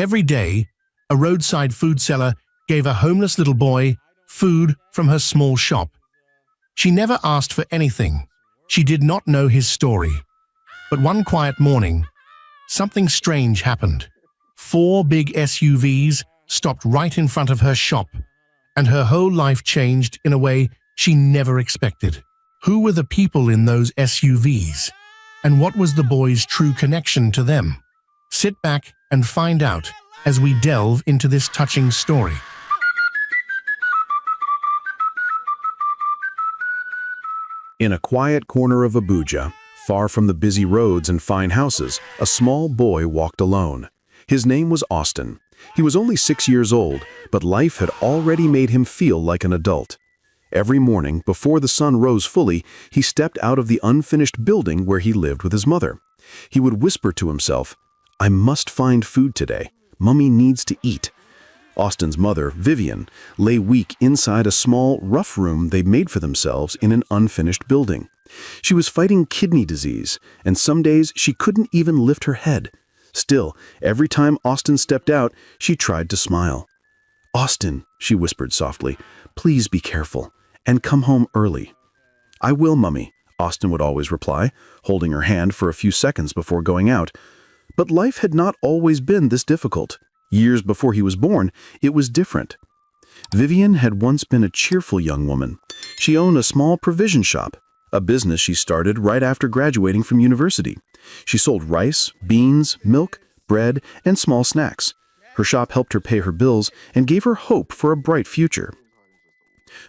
Every day, a roadside food seller gave a homeless little boy food from her small shop. She never asked for anything. She did not know his story. But one quiet morning, something strange happened. 4 big SUVs stopped right in front of her shop, and her whole life changed in a way she never expected. Who were the people in those SUVs? And what was the boy's true connection to them? Sit back and find out as we delve into this touching story. In a quiet corner of Abuja, far from the busy roads and fine houses, a small boy walked alone. His name was Austin. He was only 6 years old, but life had already made him feel like an adult. Every morning, before the sun rose fully, he stepped out of the unfinished building where he lived with his mother. He would whisper to himself, "I must find food today. Mummy needs to eat." Austin's mother, Vivian, lay weak inside a small, rough room they made for themselves in an unfinished building. She was fighting kidney disease, and some days she couldn't even lift her head. Still, every time Austin stepped out, she tried to smile. "Austin," she whispered softly, "please be careful, and come home early." "I will, Mummy," Austin would always reply, holding her hand for a few seconds before going out. But life had not always been this difficult. Years before he was born, it was different. Vivian had once been a cheerful young woman. She owned a small provision shop, a business she started right after graduating from university. She sold rice, beans, milk, bread, and small snacks. Her shop helped her pay her bills and gave her hope for a bright future.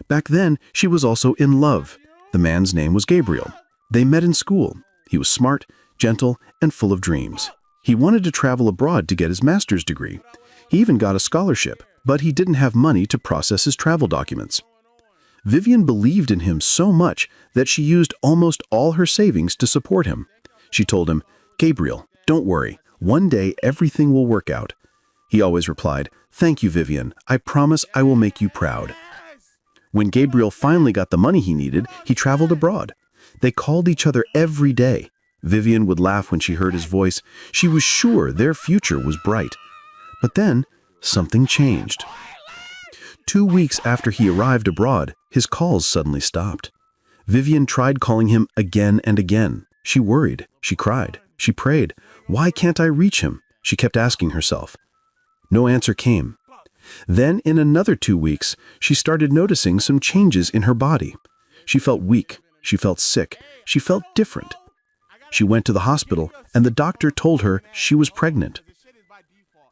Back then, she was also in love. The man's name was Gabriel. They met in school. He was smart, gentle, and full of dreams. He wanted to travel abroad to get his master's degree. He even got a scholarship, but he didn't have money to process his travel documents. Vivian believed in him so much that she used almost all her savings to support him. She told him, "Gabriel, don't worry. One day everything will work out." He always replied, "Thank you, Vivian. I promise I will make you proud." When Gabriel finally got the money he needed, he traveled abroad. They called each other every day. Vivian would laugh when she heard his voice. She was sure their future was bright. But then, something changed. 2 weeks after he arrived abroad, his calls suddenly stopped. Vivian tried calling him again and again. She worried, she cried, she prayed. "Why can't I reach him?" she kept asking herself. No answer came. Then, in another 2 weeks, she started noticing some changes in her body. She felt weak, she felt sick, she felt different. She went to the hospital, and the doctor told her she was pregnant.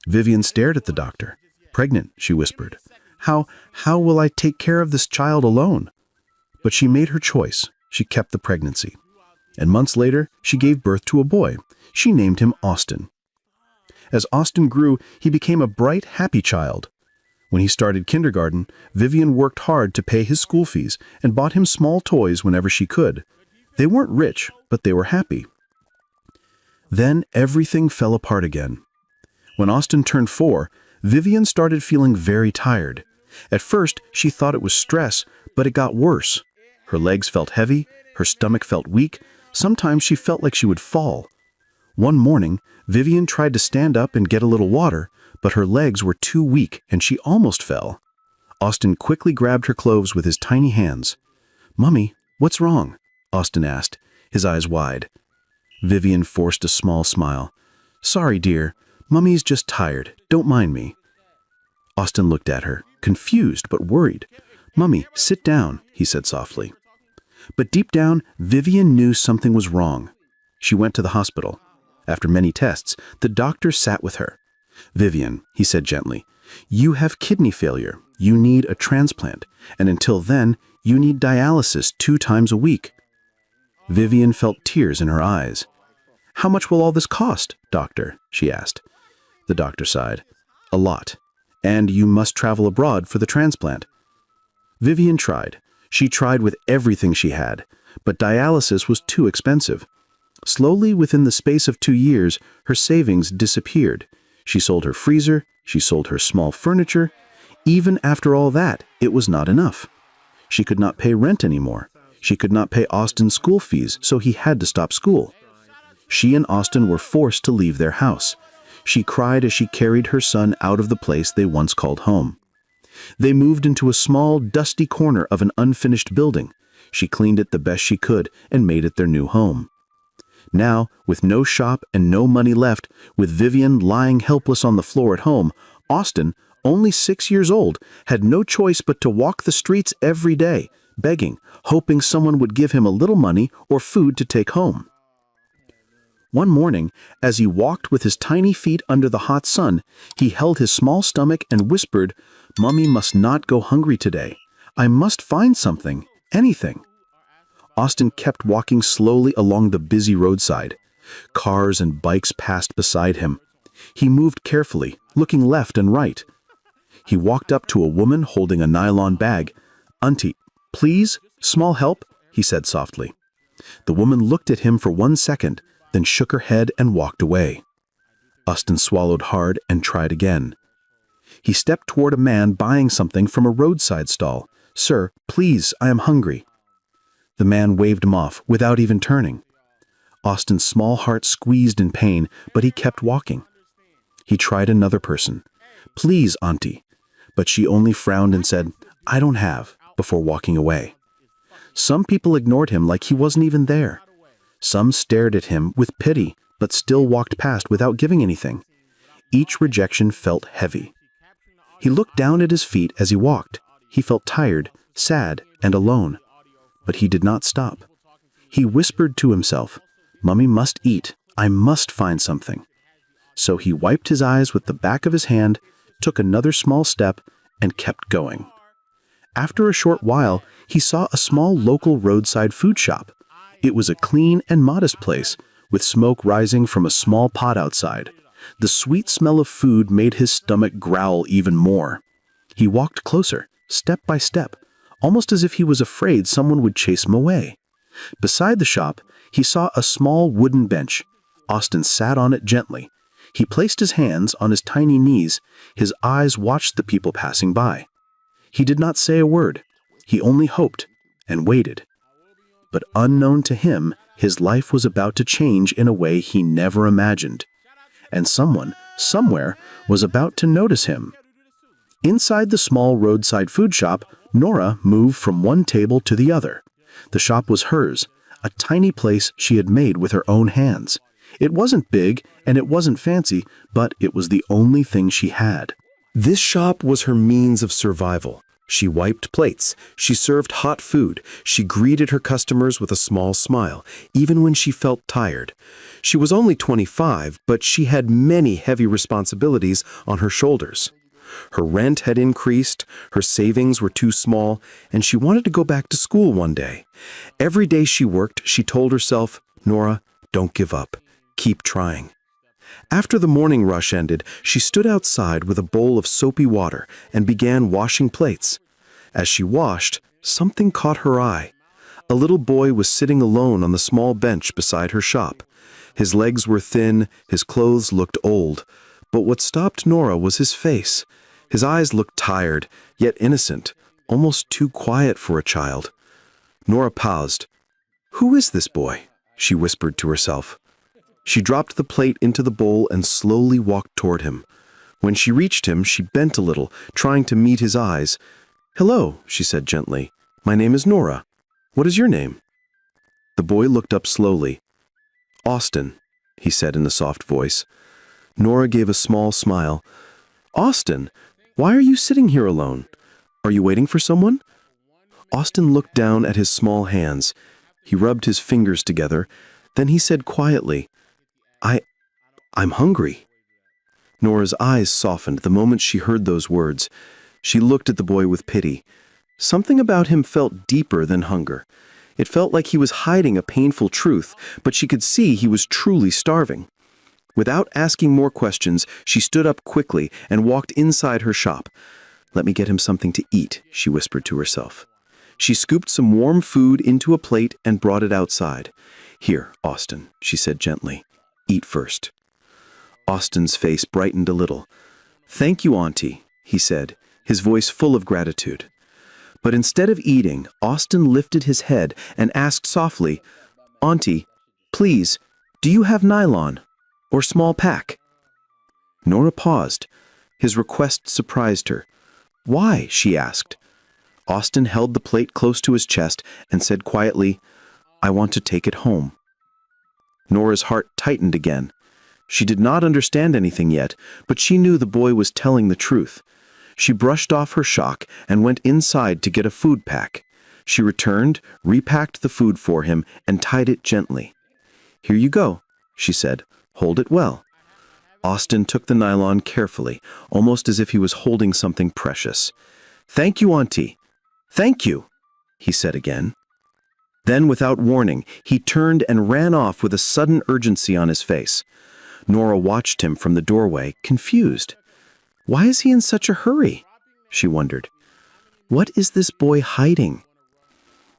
Vivian stared at the doctor. "Pregnant," she whispered. How will I take care of this child alone?" But she made her choice. She kept the pregnancy. And months later, she gave birth to a boy. She named him Austin. As Austin grew, he became a bright, happy child. When he started kindergarten, Vivian worked hard to pay his school fees and bought him small toys whenever she could. They weren't rich, but they were happy. Then everything fell apart again. When Austin turned 4, Vivian started feeling very tired. At first, she thought it was stress, but it got worse. Her legs felt heavy, her stomach felt weak. Sometimes she felt like she would fall. One morning, Vivian tried to stand up and get a little water, but her legs were too weak and she almost fell. Austin quickly grabbed her clothes with his tiny hands. "Mummy, what's wrong?" Austin asked, his eyes wide. Vivian forced a small smile. "Sorry, dear. Mummy's just tired. Don't mind me." Austin looked at her, confused but worried. "Mummy, sit down," he said softly. But deep down, Vivian knew something was wrong. She went to the hospital. After many tests, the doctor sat with her. "Vivian," he said gently, "you have kidney failure. You need a transplant, and until then, you need dialysis 2 times a week." Vivian felt tears in her eyes. "How much will all this cost, doctor?" she asked. The doctor sighed. "A lot. And you must travel abroad for the transplant." Vivian tried. She tried with everything she had, but dialysis was too expensive. Slowly, within the space of 2 years, her savings disappeared. She sold her freezer, she sold her small furniture. Even after all that, it was not enough. She could not pay rent anymore. She could not pay Austin's school fees, so he had to stop school. She and Austin were forced to leave their house. She cried as she carried her son out of the place they once called home. They moved into a small, dusty corner of an unfinished building. She cleaned it the best she could and made it their new home. Now, with no shop and no money left, with Vivian lying helpless on the floor at home, Austin, only 6 years old, had no choice but to walk the streets every day, begging, hoping someone would give him a little money or food to take home. One morning, as he walked with his tiny feet under the hot sun, he held his small stomach and whispered, "Mommy must not go hungry today. I must find something, anything." Austin kept walking slowly along the busy roadside. Cars and bikes passed beside him. He moved carefully, looking left and right. He walked up to a woman holding a nylon bag. "Auntie, please, small help," he said softly. The woman looked at him for 1 second, then shook her head and walked away. Austin swallowed hard and tried again. He stepped toward a man buying something from a roadside stall. "Sir, please, I am hungry." The man waved him off without even turning. Austin's small heart squeezed in pain, but he kept walking. He tried another person. "Please, Auntie." But she only frowned and said, "I don't have," before walking away. Some people ignored him like he wasn't even there. Some stared at him with pity, but still walked past without giving anything. Each rejection felt heavy. He looked down at his feet as he walked. He felt tired, sad, and alone. But he did not stop. He whispered to himself, "Mommy must eat. I must find something." So he wiped his eyes with the back of his hand, took another small step, and kept going. After a short while, he saw a small local roadside food shop. It was a clean and modest place, with smoke rising from a small pot outside. The sweet smell of food made his stomach growl even more. He walked closer, step by step, almost as if he was afraid someone would chase him away. Beside the shop, he saw a small wooden bench. Austin sat on it gently. He placed his hands on his tiny knees. His eyes watched the people passing by. He did not say a word. He only hoped and waited. But unknown to him, his life was about to change in a way he never imagined. And someone, somewhere, was about to notice him. Inside the small roadside food shop, Nora moved from one table to the other. The shop was hers, a tiny place she had made with her own hands. It wasn't big and it wasn't fancy, but it was the only thing she had. This shop was her means of survival. She wiped plates, she served hot food, she greeted her customers with a small smile, even when she felt tired. She was only 25, but she had many heavy responsibilities on her shoulders. Her rent had increased, her savings were too small, and she wanted to go back to school one day. Every day she worked, she told herself, "Nora, don't give up. Keep trying." After the morning rush ended, she stood outside with a bowl of soapy water and began washing plates. As she washed, something caught her eye. A little boy was sitting alone on the small bench beside her shop. His legs were thin, his clothes looked old. But what stopped Nora was his face. His eyes looked tired, yet innocent, almost too quiet for a child. Nora paused. "Who is this boy?" she whispered to herself. She dropped the plate into the bowl and slowly walked toward him. When she reached him, she bent a little, trying to meet his eyes. "Hello," she said gently. "My name is Nora. What is your name?" The boy looked up slowly. "Austin," he said in a soft voice. Nora gave a small smile. "Austin, why are you sitting here alone? Are you waiting for someone?" Austin looked down at his small hands. He rubbed his fingers together. Then he said quietly, I'm hungry." Nora's eyes softened the moment she heard those words. She looked at the boy with pity. Something about him felt deeper than hunger. It felt like he was hiding a painful truth, but she could see he was truly starving. Without asking more questions, she stood up quickly and walked inside her shop. "Let me get him something to eat," she whispered to herself. She scooped some warm food into a plate and brought it outside. "Here, Austin," she said gently. "Eat first." Austin's face brightened a little. "Thank you, Auntie," he said, his voice full of gratitude. But instead of eating, Austin lifted his head and asked softly, "Auntie, please, do you have nylon or small pack?" Nora paused. His request surprised her. "Why?" she asked. Austin held the plate close to his chest and said quietly, "I want to take it home." Nora's heart tightened again. She did not understand anything yet, but she knew the boy was telling the truth. She brushed off her shock and went inside to get a food pack. She returned, repacked the food for him, and tied it gently. "Here you go," she said. "Hold it well." Austin took the nylon carefully, almost as if he was holding something precious. "Thank you, Auntie. Thank you," he said again. Then, without warning, he turned and ran off with a sudden urgency on his face. Nora watched him from the doorway, confused. Why is he in such a hurry? She wondered. What is this boy hiding?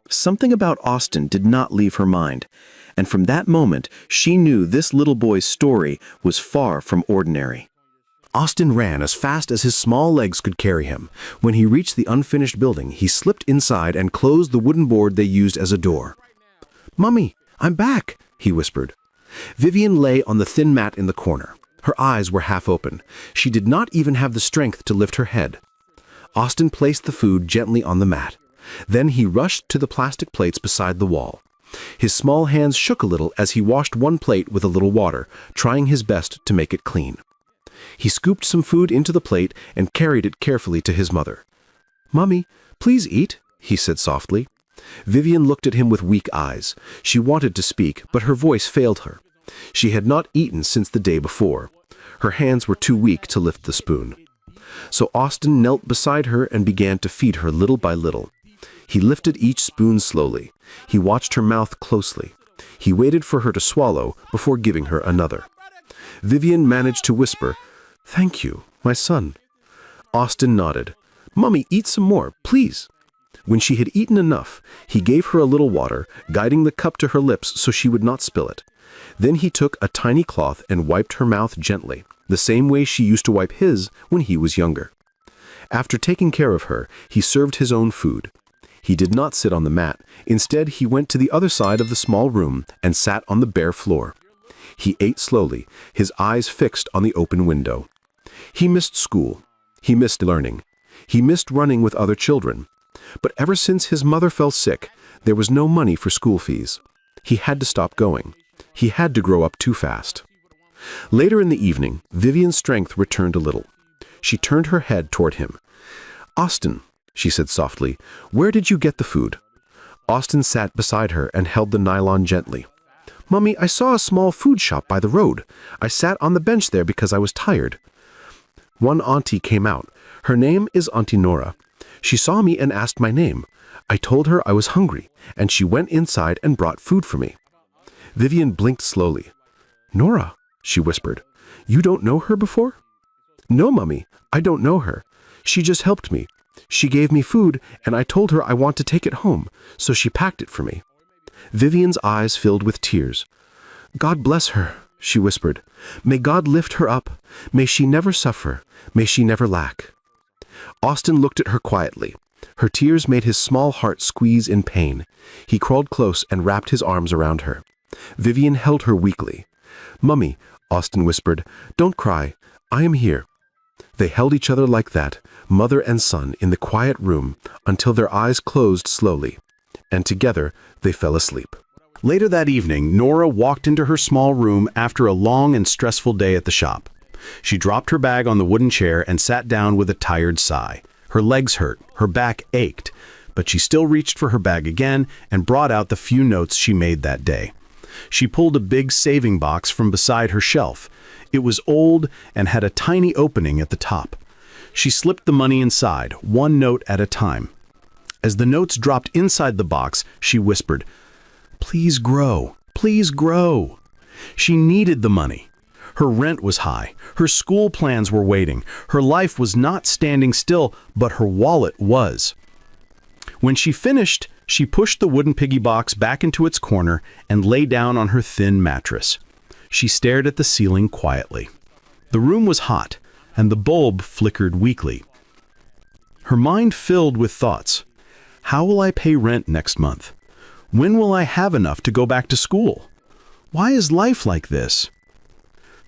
Something about Austin did not leave her mind, and from that moment she knew this little boy's story was far from ordinary. Austin ran as fast as his small legs could carry him. When he reached the unfinished building, he slipped inside and closed the wooden board they used as a door. "Mummy, I'm back," he whispered. Vivian lay on the thin mat in the corner. Her eyes were half open. She did not even have the strength to lift her head. Austin placed the food gently on the mat. Then he rushed to the plastic plates beside the wall. His small hands shook a little as he washed one plate with a little water, trying his best to make it clean. He scooped some food into the plate and carried it carefully to his mother. "Mummy, please eat," he said softly. Vivian looked at him with weak eyes. She wanted to speak, but her voice failed her. She had not eaten since the day before. Her hands were too weak to lift the spoon. So Austin knelt beside her and began to feed her little by little. He lifted each spoon slowly. He watched her mouth closely. He waited for her to swallow before giving her another. Vivian managed to whisper, "Thank you, my son." Austin nodded. "Mummy, eat some more, please." When she had eaten enough, he gave her a little water, guiding the cup to her lips so she would not spill it. Then he took a tiny cloth and wiped her mouth gently, the same way she used to wipe his when he was younger. After taking care of her, he served his own food. He did not sit on the mat. Instead, he went to the other side of the small room and sat on the bare floor. He ate slowly, his eyes fixed on the open window. He missed school. He missed learning. He missed running with other children. But ever since his mother fell sick, there was no money for school fees. He had to stop going. He had to grow up too fast. Later in the evening, Vivian's strength returned a little. She turned her head toward him. "Austin," she said softly, "where did you get the food?" Austin sat beside her and held the nylon gently. "Mummy, I saw a small food shop by the road. I sat on the bench there because I was tired." One auntie came out. Her name is Auntie Nora. She saw me and asked my name. I told her I was hungry, and she went inside and brought food for me. Vivian blinked slowly. "Nora," she whispered, "you don't know her before?" "No, Mummy, I don't know her. She just helped me. She gave me food, and I told her I want to take it home, so she packed it for me." Vivian's eyes filled with tears. "God bless her," she whispered. "May God lift her up. May she never suffer. May she never lack." Austin looked at her quietly. Her tears made his small heart squeeze in pain. He crawled close and wrapped his arms around her. Vivian held her weakly. "Mummy," Austin whispered, "don't cry. I am here." They held each other like that, mother and son, in the quiet room, until their eyes closed slowly, and together they fell asleep. Later that evening, Nora walked into her small room after a long and stressful day at the shop. She dropped her bag on the wooden chair and sat down with a tired sigh. Her legs hurt, her back ached, but she still reached for her bag again and brought out the few notes she made that day. She pulled a big saving box from beside her shelf. It was old and had a tiny opening at the top. She slipped the money inside, one note at a time. As the notes dropped inside the box, she whispered, "Please grow, please grow." She needed the money. Her rent was high. Her school plans were waiting. Her life was not standing still, but her wallet was. When she finished, she pushed the wooden piggy box back into its corner and lay down on her thin mattress. She stared at the ceiling quietly. The room was hot, and the bulb flickered weakly. Her mind filled with thoughts. How will I pay rent next month? When will I have enough to go back to school? Why is life like this?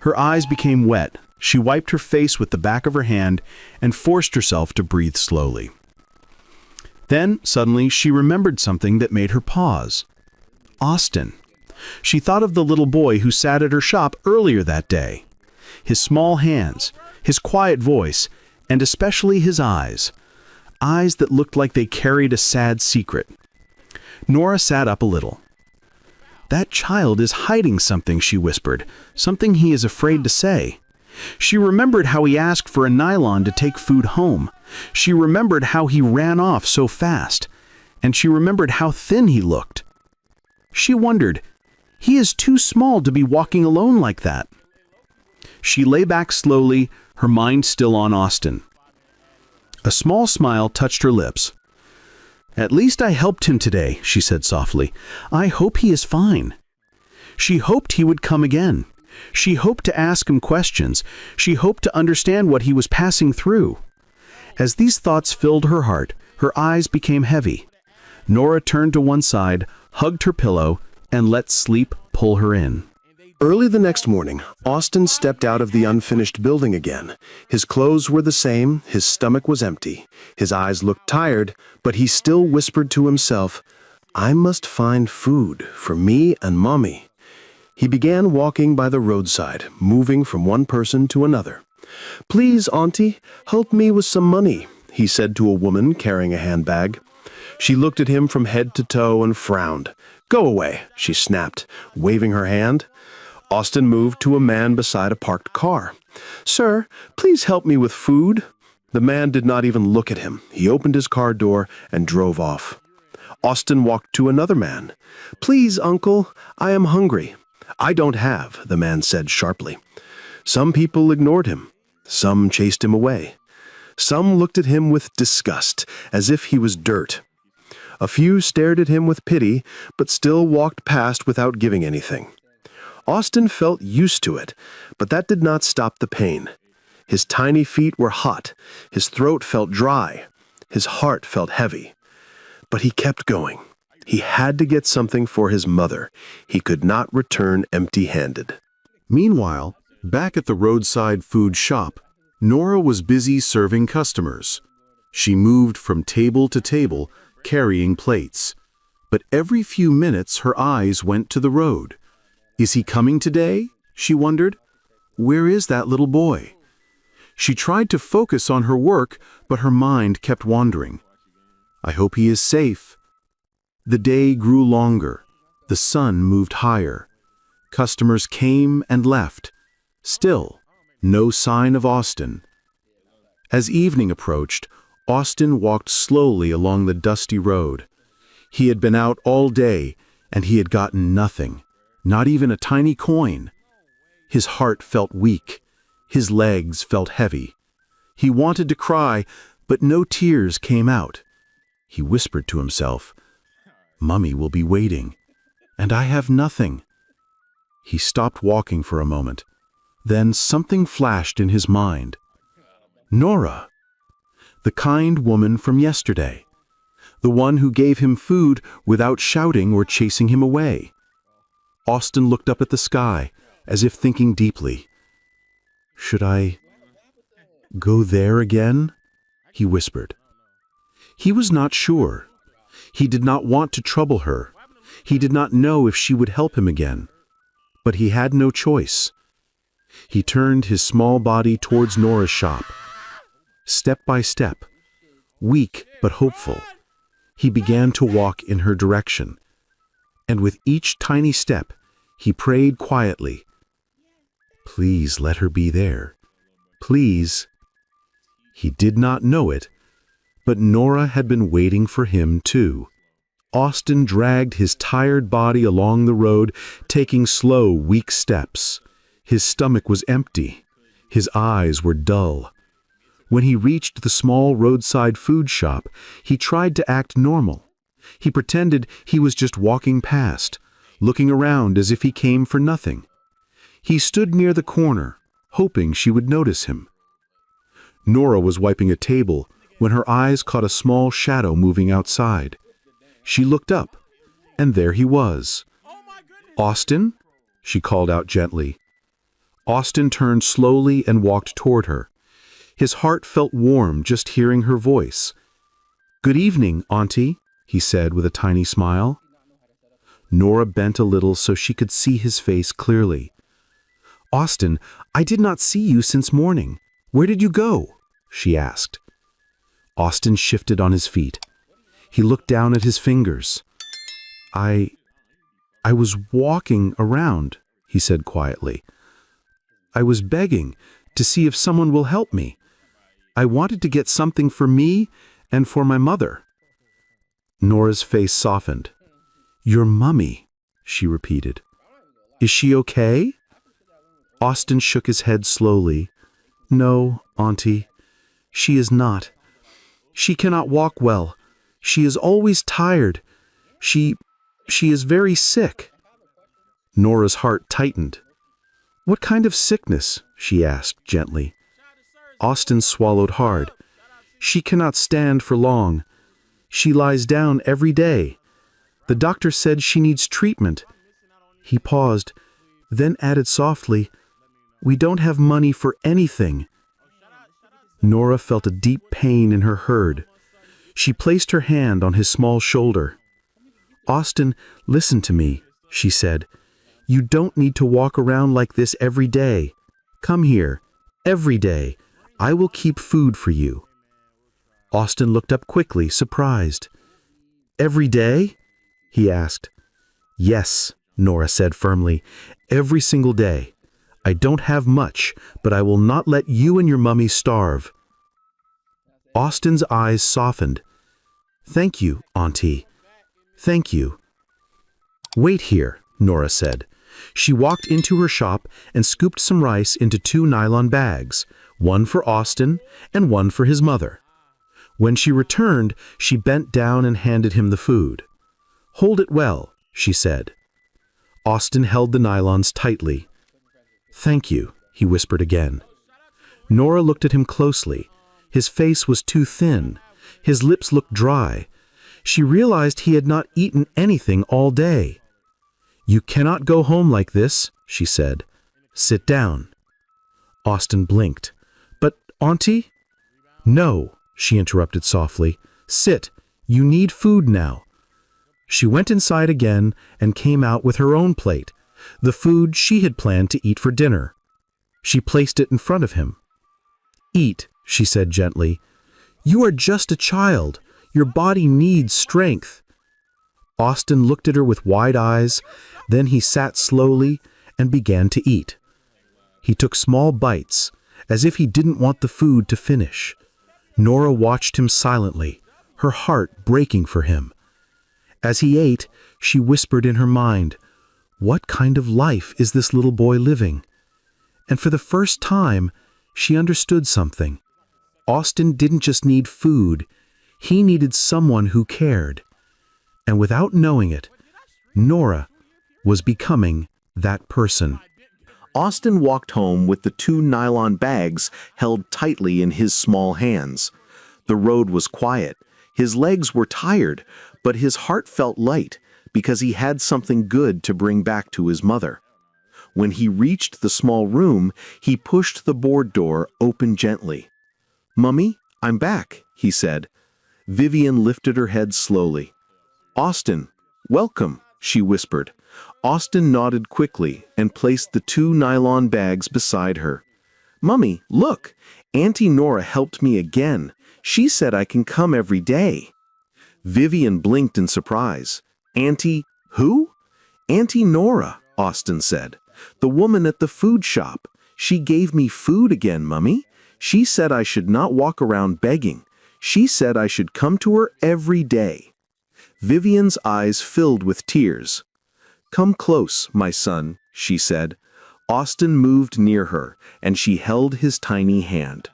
Her eyes became wet, She wiped her face with the back of her hand and forced herself to breathe slowly. Then, suddenly, she remembered something that made her pause. Austin. She thought of the little boy who sat at her shop earlier that day. His small hands, his quiet voice, and especially his eyes. Eyes that looked like they carried a sad secret. Nora sat up a little. "That child is hiding something," she whispered, "something he is afraid to say." She remembered how he asked for a nylon to take food home. She remembered how he ran off so fast. And she remembered how thin he looked. She wondered, he is too small to be walking alone like that. She lay back slowly, her mind still on Austin. A small smile touched her lips. "At least I helped him today," she said softly. "I hope he is fine." She hoped he would come again. She hoped to ask him questions. She hoped to understand what he was passing through. As these thoughts filled her heart, her eyes became heavy. Nora turned to one side, hugged her pillow, and let sleep pull her in. Early the next morning, Austin stepped out of the unfinished building again. His clothes were the same, his stomach was empty. His eyes looked tired, but he still whispered to himself, "I must find food for me and Mommy." He began walking by the roadside, moving from one person to another. "Please, Auntie, help me with some money," he said to a woman carrying a handbag. She looked at him from head to toe and frowned. "Go away," she snapped, waving her hand. Austin moved to a man beside a parked car. "Sir, please help me with food." The man did not even look at him. He opened his car door and drove off. Austin walked to another man. "Please, Uncle, I am hungry." "I don't have," the man said sharply. Some people ignored him. Some chased him away. Some looked at him with disgust, as if he was dirt. A few stared at him with pity, but still walked past without giving anything. Austin felt used to it, but that did not stop the pain. His tiny feet were hot. His throat felt dry. His heart felt heavy. But he kept going. He had to get something for his mother. He could not return empty-handed. Meanwhile, back at the roadside food shop, Nora was busy serving customers. She moved from table to table, carrying plates. But every few minutes her eyes went to the road. Is he coming today? She wondered. Where is that little boy? She tried to focus on her work, but her mind kept wandering. I hope he is safe. The day grew longer. The sun moved higher. Customers came and left. Still, no sign of Austin. As evening approached, Austin walked slowly along the dusty road. He had been out all day, and he had gotten nothing, not even a tiny coin. His heart felt weak. His legs felt heavy. He wanted to cry, but no tears came out. He whispered to himself, "Mummy will be waiting, and I have nothing." He stopped walking for a moment. Then something flashed in his mind. Nora, the kind woman from yesterday, the one who gave him food without shouting or chasing him away. Austin looked up at the sky, as if thinking deeply. Should I go there again? He whispered. He was not sure. He did not want to trouble her. He did not know if she would help him again. But he had no choice. He turned his small body towards Nora's shop. Step by step, weak but hopeful, he began to walk in her direction. And with each tiny step, he prayed quietly, "Please let her be there. Please." He did not know it, but Nora had been waiting for him too. Austin dragged his tired body along the road, taking slow, weak steps. His stomach was empty. His eyes were dull. When he reached the small roadside food shop, he tried to act normal. He pretended he was just walking past, looking around as if he came for nothing. He stood near the corner, hoping she would notice him. Nora was wiping a table when her eyes caught a small shadow moving outside. She looked up, and there he was. "Austin?" she called out gently. Austin turned slowly and walked toward her. His heart felt warm just hearing her voice. "Good evening, Auntie," he said with a tiny smile. Nora bent a little so she could see his face clearly. "Austin, I did not see you since morning. Where did you go?" she asked. Austin shifted on his feet. He looked down at his fingers. I was walking around," he said quietly. "I was begging to see if someone will help me. I wanted to get something for me and for my mother." Nora's face softened. "Your mummy," she repeated. "Is she okay?" Austin shook his head slowly. "No, Auntie, she is not. She cannot walk well. She is always tired. She is very sick." Nora's heart tightened. "What kind of sickness?" she asked gently. Austin swallowed hard. "She cannot stand for long. She lies down every day. The doctor said she needs treatment." He paused, then added softly, "We don't have money for anything." Nora felt a deep pain in her herd. She placed her hand on his small shoulder. "Austin, listen to me," she said. "You don't need to walk around like this every day. Come here, every day. I will keep food for you." Austin looked up quickly, surprised. "Every day?" he asked. "Yes," Nora said firmly, "every single day. I don't have much, but I will not let you and your mummy starve." Austin's eyes softened. "Thank you, Auntie. Thank you." "Wait here," Nora said. She walked into her shop and scooped some rice into 2 nylon bags, one for Austin and one for his mother. When she returned, she bent down and handed him the food. "Hold it well," she said. Austin held the nylons tightly. "Thank you," he whispered again. Nora looked at him closely. His face was too thin. His lips looked dry. She realized he had not eaten anything all day. "You cannot go home like this," she said. "Sit down." Austin blinked. "But, Auntie?" "No," she interrupted softly. "Sit. You need food now." She went inside again and came out with her own plate, the food she had planned to eat for dinner. She placed it in front of him. "Eat," she said gently. "You are just a child. Your body needs strength." Austin looked at her with wide eyes, then he sat slowly and began to eat. He took small bites, as if he didn't want the food to finish. Nora watched him silently, her heart breaking for him. As he ate, she whispered in her mind, "What kind of life is this little boy living?" And for the first time, she understood something. Austin didn't just need food, he needed someone who cared. And without knowing it, Nora was becoming that person. Austin walked home with the 2 nylon bags held tightly in his small hands. The road was quiet. His legs were tired, but his heart felt light because he had something good to bring back to his mother. When he reached the small room, he pushed the board door open gently. "Mummy, I'm back," he said. Vivian lifted her head slowly. "Austin, welcome," she whispered. Austin nodded quickly and placed the 2 nylon bags beside her. "Mummy, look, Auntie Nora helped me again. She said I can come every day." Vivian blinked in surprise. "Auntie who?" "Auntie Nora," Austin said. "The woman at the food shop. She gave me food again, Mummy. She said I should not walk around begging. She said I should come to her every day." Vivian's eyes filled with tears. "Come close, my son," she said. Austin moved near her, and she held his tiny hand.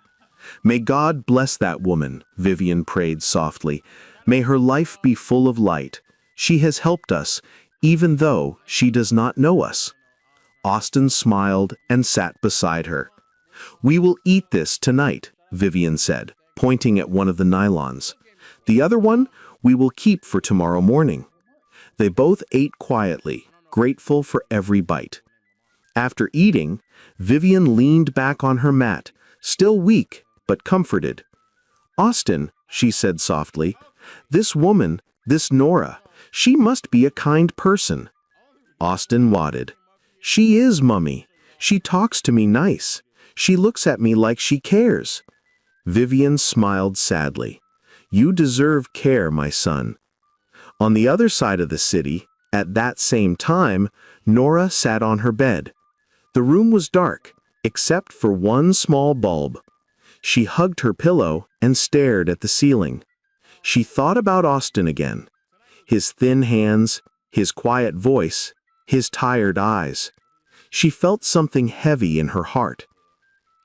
"May God bless that woman," Vivian prayed softly. "May her life be full of light. She has helped us, even though she does not know us." Austin smiled and sat beside her. "We will eat this tonight," Vivian said, pointing at one of the nylons. "The other one we will keep for tomorrow morning." They both ate quietly, grateful for every bite. After eating, Vivian leaned back on her mat, still weak but comforted. "Austin," she said softly, "this woman, this Nora, she must be a kind person." Austin nodded. "She is, Mummy. She talks to me nice. She looks at me like she cares." Vivian smiled sadly. "You deserve care, my son." On the other side of the city, at that same time, Nora sat on her bed. The room was dark, except for one small bulb. She hugged her pillow and stared at the ceiling. She thought about Austin again. His thin hands, his quiet voice, his tired eyes. She felt something heavy in her heart.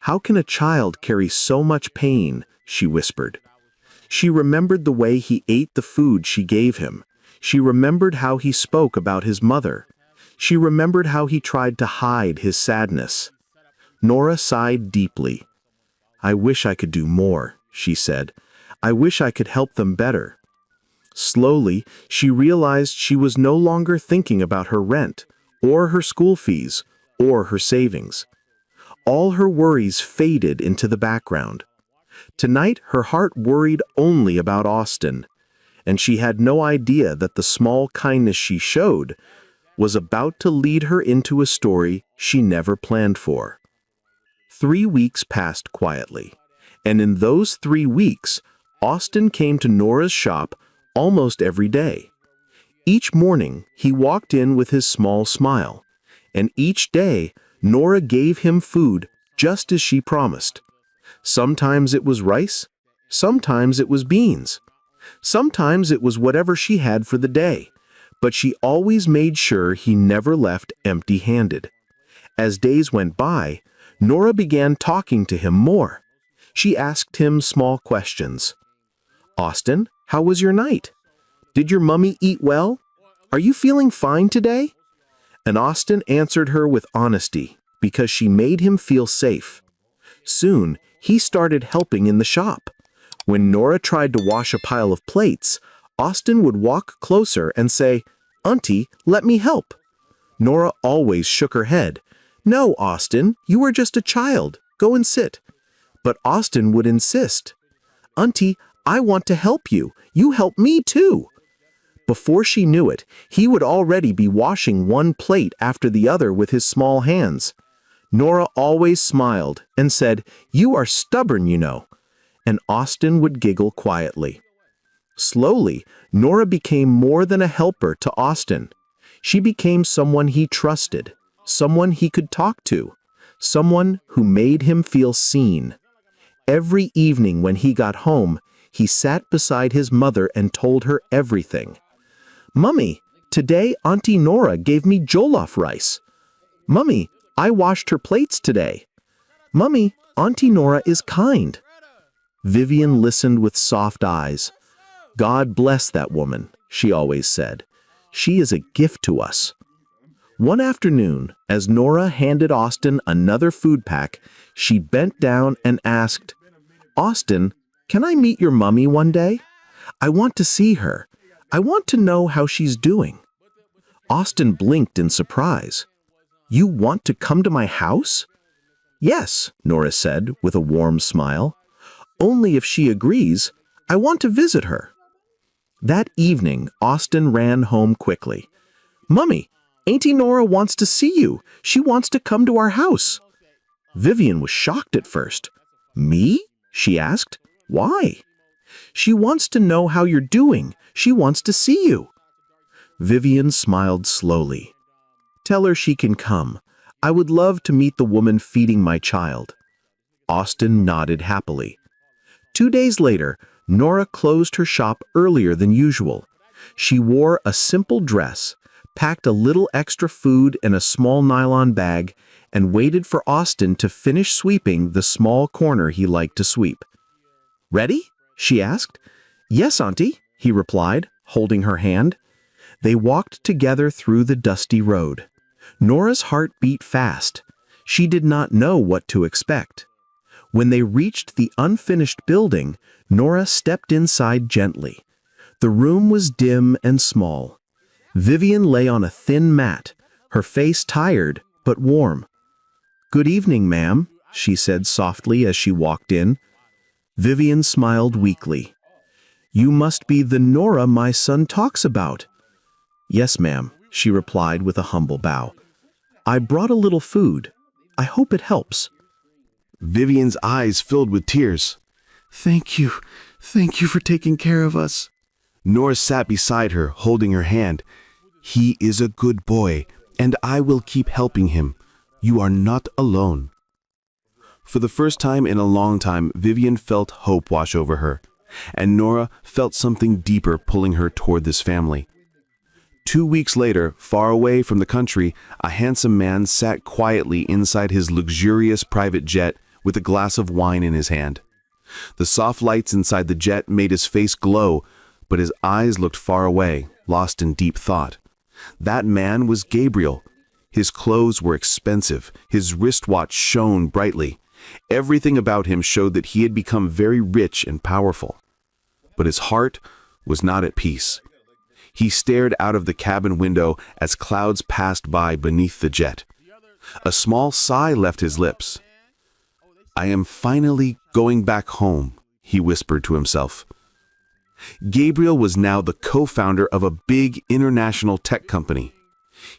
"How can a child carry so much pain?" she whispered. She remembered the way he ate the food she gave him. She remembered how he spoke about his mother. She remembered how he tried to hide his sadness. Nora sighed deeply. "I wish I could do more," she said. "I wish I could help them better." Slowly, she realized she was no longer thinking about her rent, or her school fees, or her savings. All her worries faded into the background. Tonight, her heart worried only about Austin, and she had no idea that the small kindness she showed was about to lead her into a story she never planned for. 3 weeks passed quietly, and in those 3 weeks, Austin came to Nora's shop almost every day. Each morning, he walked in with his small smile, and each day, Nora gave him food just as she promised. Sometimes it was rice, sometimes it was beans, sometimes it was whatever she had for the day, but she always made sure he never left empty-handed. As days went by, Nora began talking to him more. She asked him small questions. "Austin, how was your night? Did your mummy eat well? Are you feeling fine today?" And Austin answered her with honesty, because she made him feel safe. Soon, he started helping in the shop. When Nora tried to wash a pile of plates, Austin would walk closer and say, "Auntie, let me help." Nora always shook her head. "No, Austin, you are just a child. Go and sit." But Austin would insist. "Auntie, I want to help you. You help me too." Before she knew it, he would already be washing one plate after the other with his small hands. Nora always smiled and said, "You are stubborn, you know." And Austin would giggle quietly. Slowly, Nora became more than a helper to Austin. She became someone he trusted, someone he could talk to, someone who made him feel seen. Every evening when he got home, he sat beside his mother and told her everything. "Mummy, today Auntie Nora gave me jollof rice. Mummy, I washed her plates today. Mummy, Auntie Nora is kind." Vivian listened with soft eyes. "God bless that woman," she always said. "She is a gift to us." One afternoon, as Nora handed Austin another food pack, she bent down and asked, "Austin, can I meet your mummy one day? I want to see her. I want to know how she's doing." Austin blinked in surprise. "You want to come to my house?" "Yes," Nora said with a warm smile. "Only if she agrees. I want to visit her." That evening, Austin ran home quickly. "Mummy, Auntie Nora wants to see you. She wants to come to our house." Vivian was shocked at first. "Me?" she asked. "Why?" "She wants to know how you're doing. She wants to see you." Vivian smiled slowly. "Tell her she can come. I would love to meet the woman feeding my child." Austin nodded happily. 2 days later, Nora closed her shop earlier than usual. She wore a simple dress, packed a little extra food in a small nylon bag, and waited for Austin to finish sweeping the small corner he liked to sweep. "Ready?" she asked. "Yes, Auntie," he replied, holding her hand. They walked together through the dusty road. Nora's heart beat fast. She did not know what to expect. When they reached the unfinished building, Nora stepped inside gently. The room was dim and small. Vivian lay on a thin mat, her face tired but warm. "Good evening, ma'am," she said softly as she walked in. Vivian smiled weakly. "You must be the Nora my son talks about." "Yes, ma'am," she replied with a humble bow. "I brought a little food. I hope it helps." Vivian's eyes filled with tears. Thank you for taking care of us." Nora sat beside her, holding her hand. "He is a good boy, and I will keep helping him. You are not alone." For the first time in a long time, Vivian felt hope wash over her, and Nora felt something deeper pulling her toward this family. 2 weeks later, far away from the country, a handsome man sat quietly inside his luxurious private jet with a glass of wine in his hand. The soft lights inside the jet made his face glow, but his eyes looked far away, lost in deep thought. That man was Gabriel. His clothes were expensive. His wristwatch shone brightly. Everything about him showed that he had become very rich and powerful. But his heart was not at peace. He stared out of the cabin window as clouds passed by beneath the jet. A small sigh left his lips. "I am finally going back home," he whispered to himself. Gabriel was now the co-founder of a big international tech company.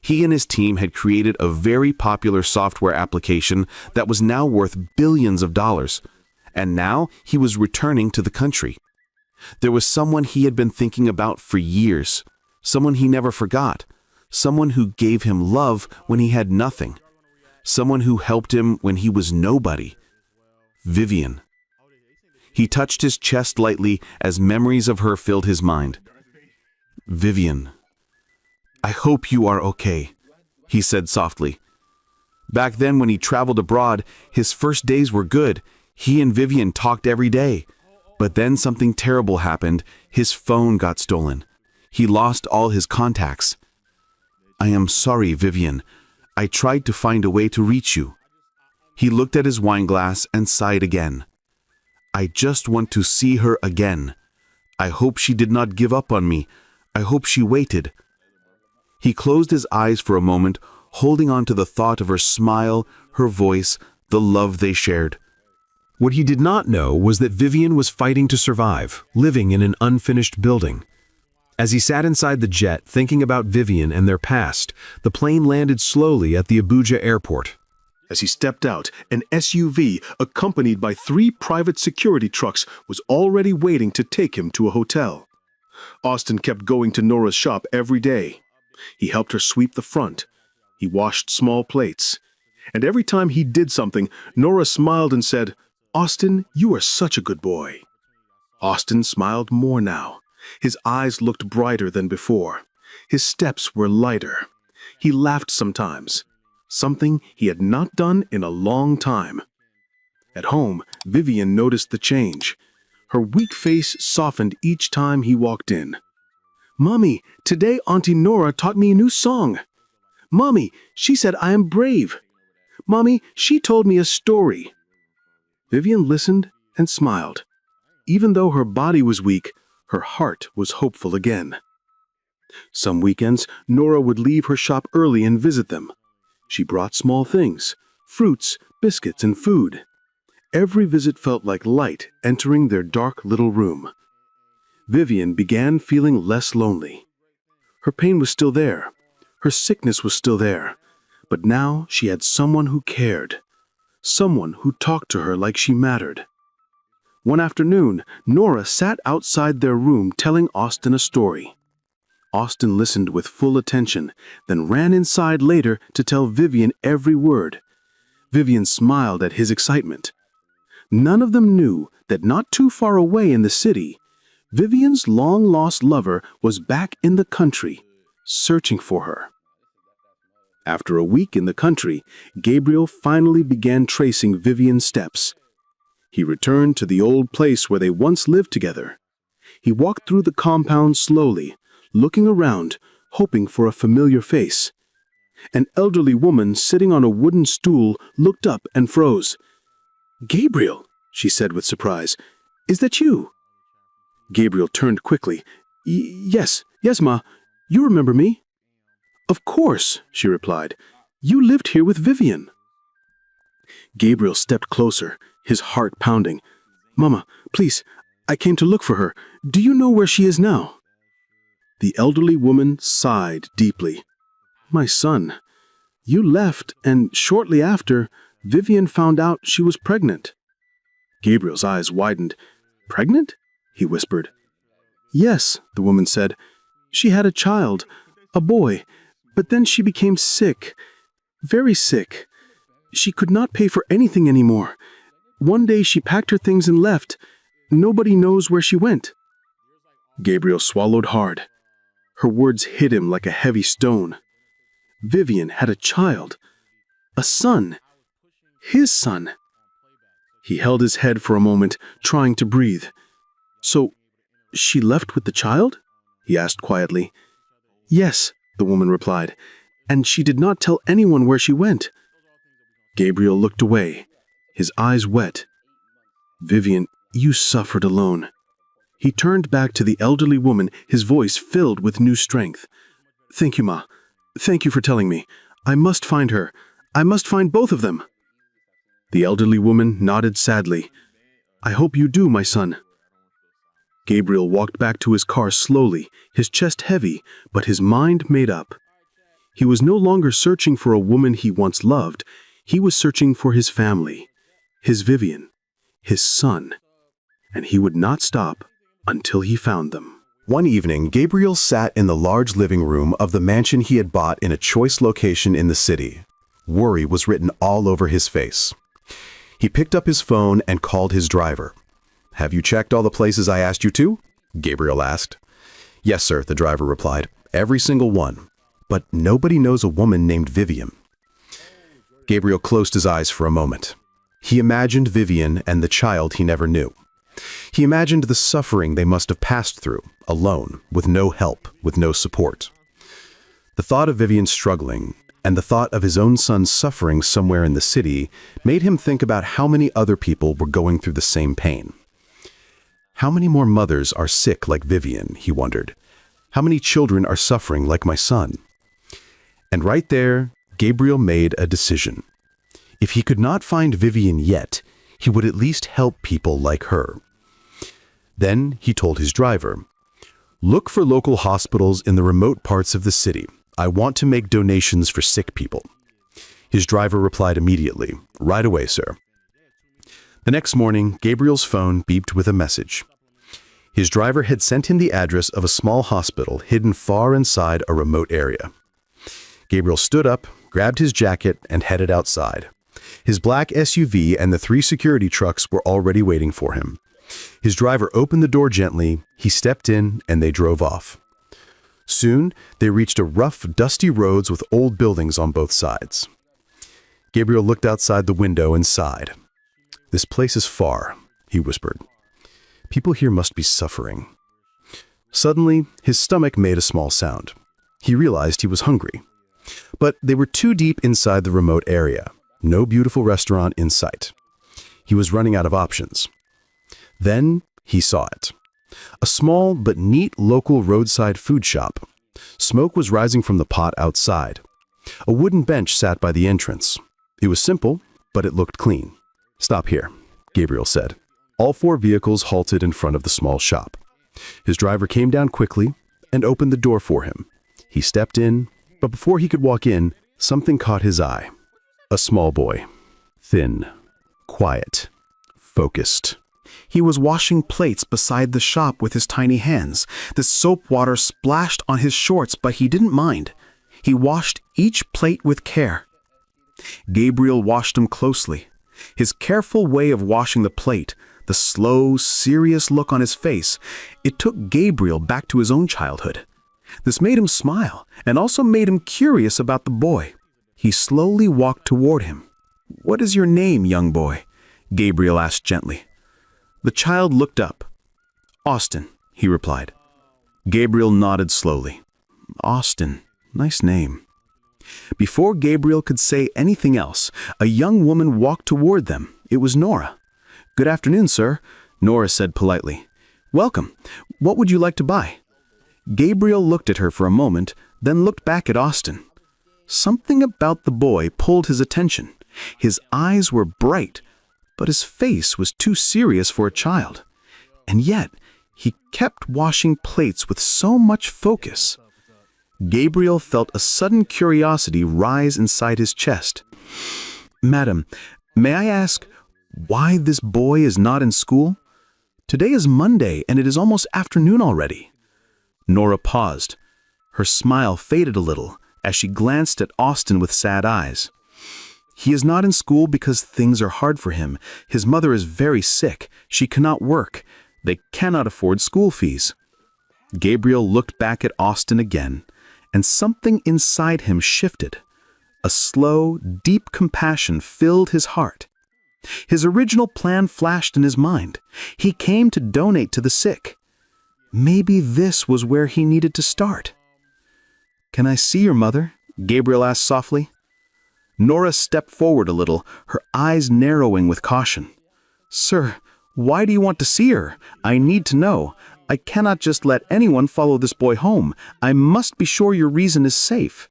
He and his team had created a very popular software application that was now worth billions of dollars, and now he was returning to the country. There was someone he had been thinking about for years, someone he never forgot, someone who gave him love when he had nothing, someone who helped him when he was nobody. Vivian. He touched his chest lightly as memories of her filled his mind. "Vivian, I hope you are okay," he said softly. Back then, when he traveled abroad, his first days were good. He and Vivian talked every day. But then something terrible happened. His phone got stolen. He lost all his contacts. "I am sorry, Vivian. I tried to find a way to reach you." He looked at his wine glass and sighed again. "I just want to see her again. I hope she did not give up on me. I hope she waited." He closed his eyes for a moment, holding on to the thought of her smile, her voice, the love they shared. What he did not know was that Vivian was fighting to survive, living in an unfinished building. As he sat inside the jet, thinking about Vivian and their past, the plane landed slowly at the Abuja airport. As he stepped out, an SUV, accompanied by 3 private security trucks, was already waiting to take him to a hotel. Austin kept going to Nora's shop every day. He helped her sweep the front. He washed small plates. And every time he did something, Nora smiled and said, "Austin, you are such a good boy." Austin smiled more now. His eyes looked brighter than before. His steps were lighter. He laughed sometimes, something he had not done in a long time. At home, Vivian noticed the change. Her weak face softened each time he walked in. "Mommy, today Auntie Nora taught me a new song. Mommy, she said I am brave. Mommy, she told me a story." Vivian listened and smiled. Even though her body was weak, her heart was hopeful again. Some weekends, Nora would leave her shop early and visit them. She brought small things, fruits, biscuits, and food. Every visit felt like light entering their dark little room. Vivian began feeling less lonely. Her pain was still there. Her sickness was still there. But now she had someone who cared. Someone who talked to her like she mattered. One afternoon, Nora sat outside their room telling Austin a story. Austin listened with full attention, then ran inside later to tell Vivian every word. Vivian smiled at his excitement. None of them knew that not too far away in the city, Vivian's long-lost lover was back in the country, searching for her. After a week in the country, Gabriel finally began tracing Vivian's steps. He returned to the old place where they once lived together. He walked through the compound slowly, looking around, hoping for a familiar face. An elderly woman sitting on a wooden stool looked up and froze. "Gabriel," she said with surprise, "is that you?" Gabriel turned quickly. Yes, ma. You remember me?" "Of course," she replied. You lived here with Vivian." Gabriel stepped closer, his heart pounding. "Mama, please, I came to look for her. Do you know where she is now?" The elderly woman sighed deeply. "My son, you left, and shortly after, Vivian found out she was pregnant." Gabriel's eyes widened. "Pregnant?" he whispered. "Yes," the woman said. "She had a child, a boy, but then she became sick, very sick. She could not pay for anything anymore. One day she packed her things and left. Nobody knows where she went." Gabriel swallowed hard. Her words hit him like a heavy stone. Vivian had a child, a son, his son. He held his head for a moment, trying to breathe. "So, she left with the child?" he asked quietly. "Yes," the woman replied, "and she did not tell anyone where she went." Gabriel looked away, his eyes wet. "Vivian, you suffered alone." He turned back to the elderly woman, his voice filled with new strength. "Thank you, Ma. Thank you for telling me. I must find her. I must find both of them." The elderly woman nodded sadly. "I hope you do, my son." Gabriel walked back to his car slowly, his chest heavy, but his mind made up. He was no longer searching for a woman he once loved. He was searching for his family, his Vivian, his son, and he would not stop until he found them. One evening, Gabriel sat in the large living room of the mansion he had bought in a choice location in the city. Worry was written all over his face. He picked up his phone and called his driver. "Have you checked all the places I asked you to?" Gabriel asked. "Yes, sir," the driver replied. "Every single one. But nobody knows a woman named Vivian." Gabriel closed his eyes for a moment. He imagined Vivian and the child he never knew. He imagined the suffering they must have passed through, alone, with no help, with no support. The thought of Vivian struggling, and the thought of his own son suffering somewhere in the city, made him think about how many other people were going through the same pain. How many more mothers are sick like Vivian, he wondered. How many children are suffering like my son? And right there, Gabriel made a decision. If he could not find Vivian yet, he would at least help people like her. Then he told his driver, "Look for local hospitals in the remote parts of the city. I want to make donations for sick people." His driver replied immediately, "Right away, sir." The next morning, Gabriel's phone beeped with a message. His driver had sent him the address of a small hospital hidden far inside a remote area. Gabriel stood up, grabbed his jacket, and headed outside. His black SUV and the 3 security trucks were already waiting for him. His driver opened the door gently, he stepped in, and they drove off. Soon, they reached a rough, dusty roads with old buildings on both sides. Gabriel looked outside the window and sighed. "This place is far," he whispered. "People here must be suffering." Suddenly, his stomach made a small sound. He realized he was hungry. But they were too deep inside the remote area. No beautiful restaurant in sight. He was running out of options. Then he saw it. A small but neat local roadside food shop. Smoke was rising from the pot outside. A wooden bench sat by the entrance. It was simple, but it looked clean. "Stop here," Gabriel said. All 4 vehicles halted in front of the small shop. His driver came down quickly and opened the door for him. He stepped in, but before he could walk in, something caught his eye. A small boy. Thin, quiet, focused. He was washing plates beside the shop with his tiny hands. The soap water splashed on his shorts, but he didn't mind. He washed each plate with care. Gabriel watched him closely. His careful way of washing the plate, the slow, serious look on his face, it took Gabriel back to his own childhood. This made him smile and also made him curious about the boy. He slowly walked toward him. "What is your name, young boy?" Gabriel asked gently. The child looked up. "Austin," he replied. Gabriel nodded slowly. "Austin, nice name." Before Gabriel could say anything else, a young woman walked toward them. It was Nora. "Good afternoon, sir," Nora said politely. "Welcome. What would you like to buy?" Gabriel looked at her for a moment, then looked back at Austin. Something about the boy pulled his attention. His eyes were bright, but his face was too serious for a child. And yet, he kept washing plates with so much focus. Gabriel felt a sudden curiosity rise inside his chest. "Madam, may I ask why this boy is not in school? Today is Monday, and it is almost afternoon already." Nora paused. Her smile faded a little as she glanced at Austin with sad eyes. "He is not in school because things are hard for him. His mother is very sick. She cannot work. They cannot afford school fees." Gabriel looked back at Austin again, and something inside him shifted. A slow, deep compassion filled his heart. His original plan flashed in his mind. He came to donate to the sick. Maybe this was where he needed to start. "Can I see your mother?" Gabriel asked softly. Nora stepped forward a little, her eyes narrowing with caution. "Sir, why do you want to see her? I need to know. I cannot just let anyone follow this boy home. I must be sure your reason is safe."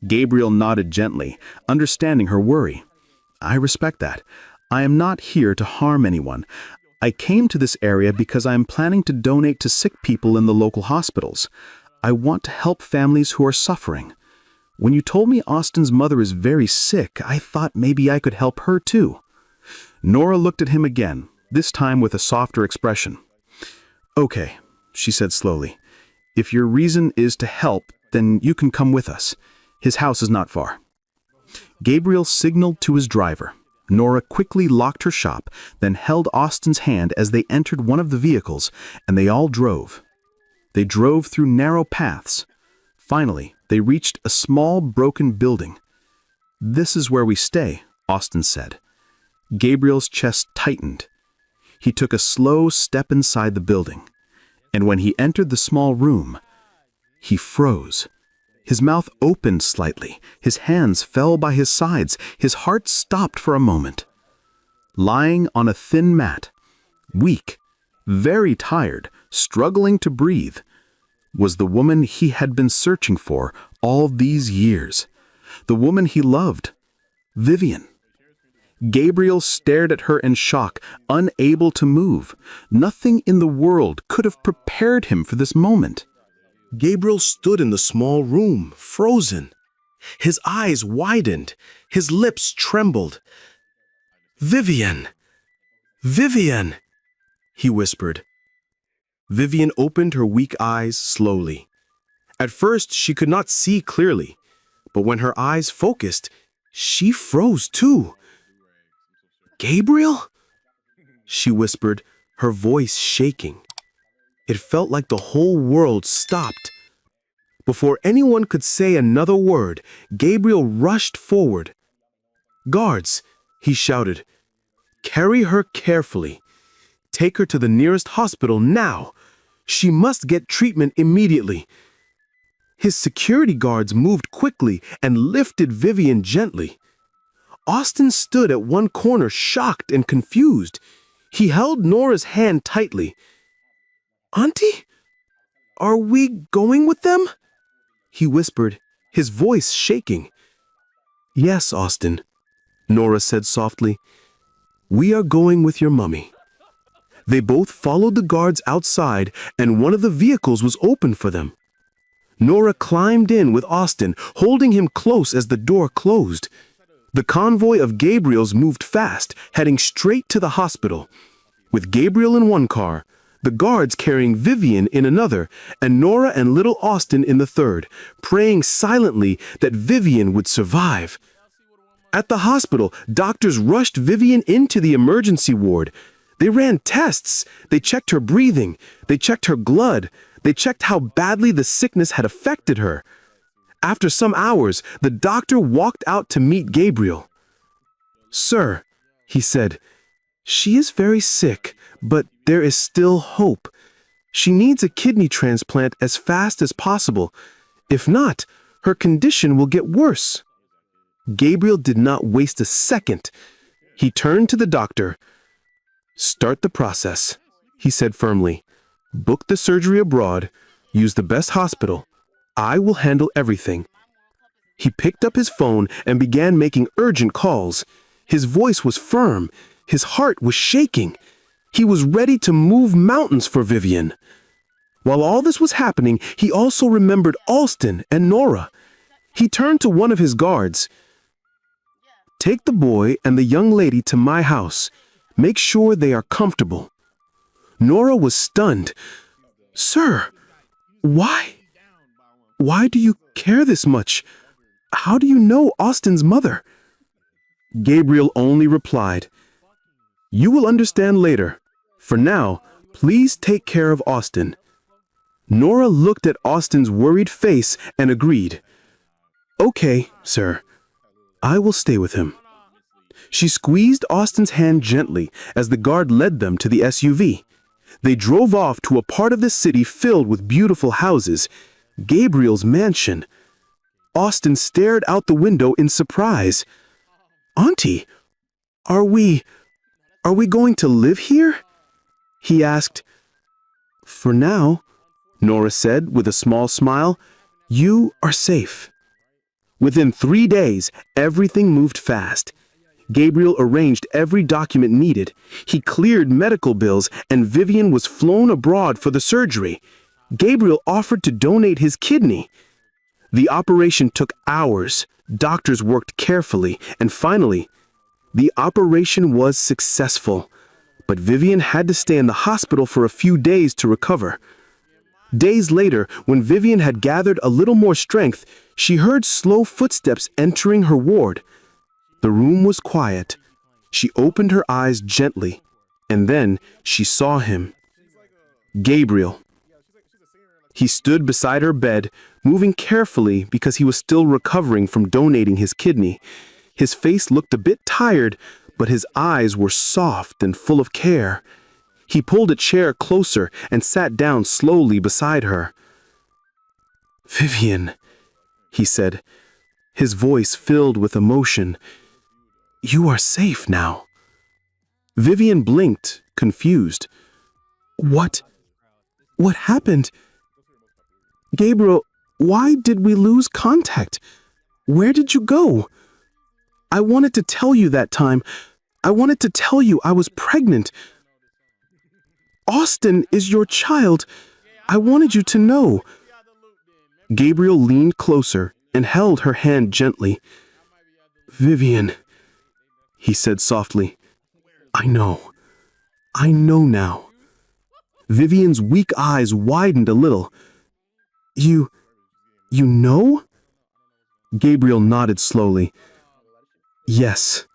Gabriel nodded gently, understanding her worry. "I respect that. I am not here to harm anyone. I came to this area because I am planning to donate to sick people in the local hospitals. I want to help families who are suffering. When you told me Austin's mother is very sick, I thought maybe I could help her too." Nora looked at him again, this time with a softer expression. "Okay," she said slowly. "If your reason is to help, then you can come with us. His house is not far." Gabriel signaled to his driver. Nora quickly locked her shop, then held Austin's hand as they entered one of the vehicles, and they all drove. They drove through narrow paths. Finally, they reached a small, broken building. "This is where we stay," Austin said. Gabriel's chest tightened. He took a slow step inside the building, and when he entered the small room, he froze. His mouth opened slightly, his hands fell by his sides, his heart stopped for a moment. Lying on a thin mat, weak, very tired, struggling to breathe, was the woman he had been searching for all these years. The woman he loved, Vivian. Gabriel stared at her in shock, unable to move. Nothing in the world could have prepared him for this moment. Gabriel stood in the small room, frozen. His eyes widened, his lips trembled. "Vivian! Vivian!" he whispered. Vivian opened her weak eyes slowly. At first, she could not see clearly, but when her eyes focused, she froze too. "Gabriel?" she whispered, her voice shaking. It felt like the whole world stopped. Before anyone could say another word, Gabriel rushed forward. "Guards," he shouted, "carry her carefully. Take her to the nearest hospital now. She must get treatment immediately." His security guards moved quickly and lifted Vivian gently. Austin stood at one corner, shocked and confused. He held Nora's hand tightly. "Auntie, are we going with them?" he whispered, his voice shaking. "Yes, Austin," Nora said softly. "We are going with your mummy." They both followed the guards outside, and one of the vehicles was opened for them. Nora climbed in with Austin, holding him close as the door closed. The convoy of Gabriels moved fast, heading straight to the hospital. With Gabriel in one car, the guards carrying Vivian in another, and Nora and little Austin in the third, praying silently that Vivian would survive. At the hospital, doctors rushed Vivian into the emergency ward. They ran tests. They checked her breathing. They checked her blood. They checked how badly the sickness had affected her. After some hours, the doctor walked out to meet Gabriel. "Sir," he said, "she is very sick, but there is still hope. She needs a kidney transplant as fast as possible. If not, her condition will get worse." Gabriel did not waste a second. He turned to the doctor. "Start the process," he said firmly. "Book the surgery abroad. Use the best hospital. I will handle everything." He picked up his phone and began making urgent calls. His voice was firm. His heart was shaking. He was ready to move mountains for Vivian. While all this was happening, he also remembered Alston and Nora. He turned to one of his guards. "Take the boy and the young lady to my house. Make sure they are comfortable." Nora was stunned. "Sir, why? Why do you care this much? How do you know Austin's mother?" Gabriel only replied, "You will understand later. For now, please take care of Austin." Nora looked at Austin's worried face and agreed. "Okay, sir. I will stay with him." She squeezed Austin's hand gently as the guard led them to the SUV. They drove off to a part of the city filled with beautiful houses, Gabriel's mansion. Austin stared out the window in surprise. "Auntie, are we going to live here?" he asked. "For now," Nora said with a small smile, "you are safe." Within 3 days, everything moved fast. Gabriel arranged every document needed. He cleared medical bills, and Vivian was flown abroad for the surgery. Gabriel offered to donate his kidney. The operation took hours. Doctors worked carefully, and finally, the operation was successful. But Vivian had to stay in the hospital for a few days to recover. Days later, when Vivian had gathered a little more strength, she heard slow footsteps entering her ward. The room was quiet. She opened her eyes gently, and then she saw him. Gabriel. He stood beside her bed, moving carefully because he was still recovering from donating his kidney. His face looked a bit tired, but his eyes were soft and full of care. He pulled a chair closer and sat down slowly beside her. "Vivian," he said, his voice filled with emotion. "You are safe now." Vivian blinked, confused. What happened? Gabriel, why did we lose contact? Where did you go? I wanted to tell you that time. I wanted to tell you I was pregnant. Austin is your child. I wanted you to know." Gabriel leaned closer and held her hand gently. "Vivian," he said softly, I know now." Vivian's weak eyes widened a little. You know?" Gabriel nodded slowly. "Yes.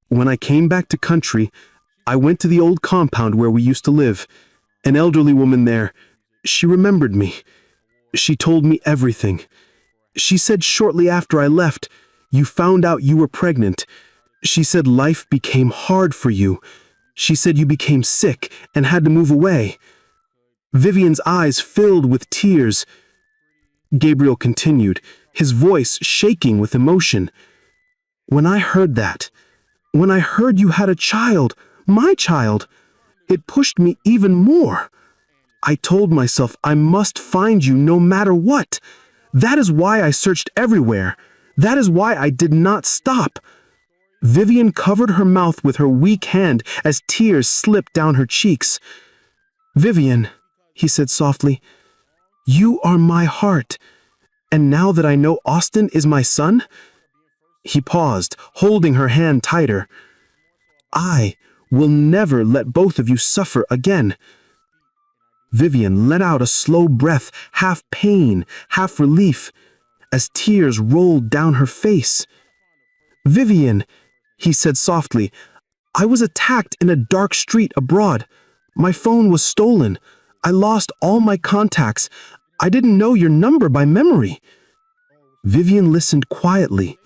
When I came back to country, I went to the old compound where we used to live. An elderly woman there, she remembered me. She told me everything. She said shortly after I left, you found out you were pregnant. She said life became hard for you. She said you became sick and had to move away." Vivian's eyes filled with tears. Gabriel continued, his voice shaking with emotion. "When I heard that, when I heard you had a child, my child, it pushed me even more. I told myself I must find you no matter what. That is why I searched everywhere. That is why I did not stop." Vivian covered her mouth with her weak hand as tears slipped down her cheeks. "Vivian," he said softly, "you are my heart. And now that I know Austin is my son..." He paused, holding her hand tighter. "I will never let both of you suffer again." Vivian let out a slow breath, half pain, half relief, as tears rolled down her face. "Vivian," he said softly, "I was attacked in a dark street abroad. My phone was stolen. I lost all my contacts. I didn't know your number by memory." Vivian listened quietly.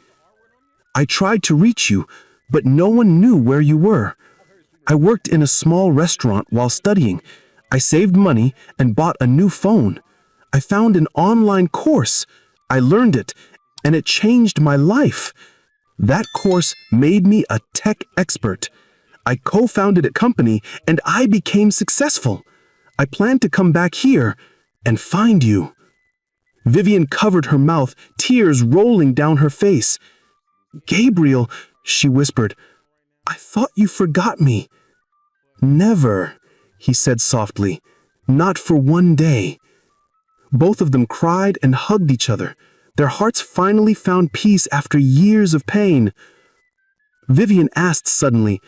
"I tried to reach you, but no one knew where you were. I worked in a small restaurant while studying. I saved money and bought a new phone. I found an online course. I learned it, and it changed my life. That course made me a tech expert. I co-founded a company, and I became successful. I plan to come back here and find you." Vivian covered her mouth, tears rolling down her face. "Gabriel," she whispered, "I thought you forgot me." "Never," he said softly, "not for one day." Both of them cried and hugged each other. Their hearts finally found peace after years of pain. Vivian asked suddenly,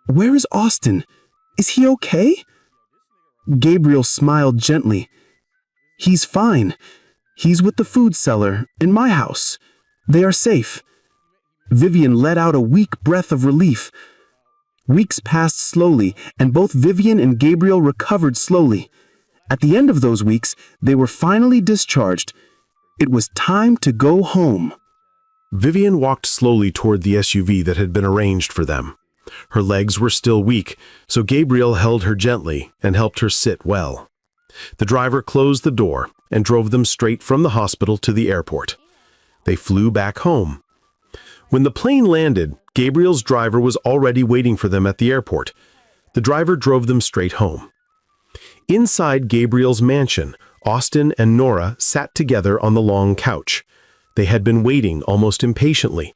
"Where is Austin? Is he okay?" Gabriel smiled gently. "He's fine. He's with the food seller in my house. They are safe." Vivian let out a weak breath of relief. Weeks passed slowly, and both Vivian and Gabriel recovered slowly. At the end of those weeks, they were finally discharged. It was time to go home. Vivian walked slowly toward the SUV that had been arranged for them. Her legs were still weak, so Gabriel held her gently and helped her sit well. The driver closed the door and drove them straight from the hospital to the airport. They flew back home. When the plane landed, Gabriel's driver was already waiting for them at the airport. The driver drove them straight home. Inside Gabriel's mansion, Austin and Nora sat together on the long couch. They had been waiting almost impatiently.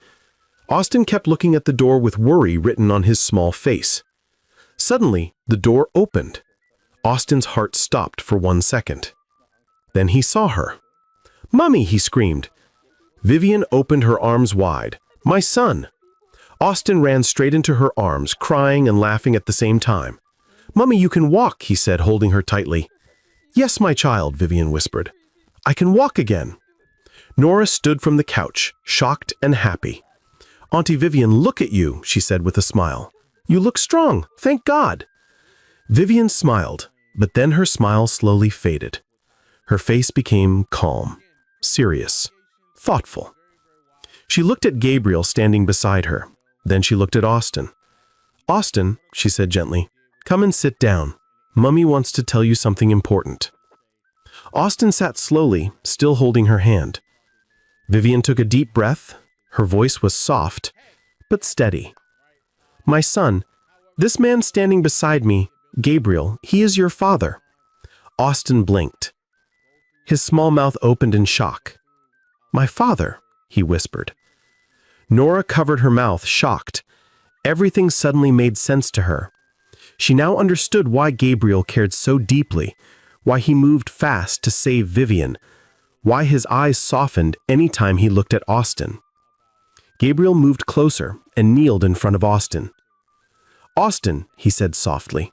Austin kept looking at the door with worry written on his small face. Suddenly, the door opened. Austin's heart stopped for 1 second. Then he saw her. "Mummy!" he screamed. Vivian opened her arms wide. "My son!" Austin ran straight into her arms, crying and laughing at the same time. "Mummy, you can walk," he said, holding her tightly. "Yes, my child," Vivian whispered. "I can walk again." Nora stood from the couch, shocked and happy. "Auntie Vivian, look at you," she said with a smile. "You look strong, thank God." Vivian smiled, but then her smile slowly faded. Her face became calm, serious, thoughtful. She looked at Gabriel standing beside her. Then she looked at Austin. "Austin," she said gently, "come and sit down. Mummy wants to tell you something important." Austin sat slowly, still holding her hand. Vivian took a deep breath. Her voice was soft, but steady. "My son, this man standing beside me, Gabriel, he is your father." Austin blinked. His small mouth opened in shock. "My father," he whispered. Nora covered her mouth, shocked. Everything suddenly made sense to her. She now understood why Gabriel cared so deeply, why he moved fast to save Vivian, why his eyes softened any time he looked at Austin. Gabriel moved closer and kneeled in front of Austin. "Austin," he said softly,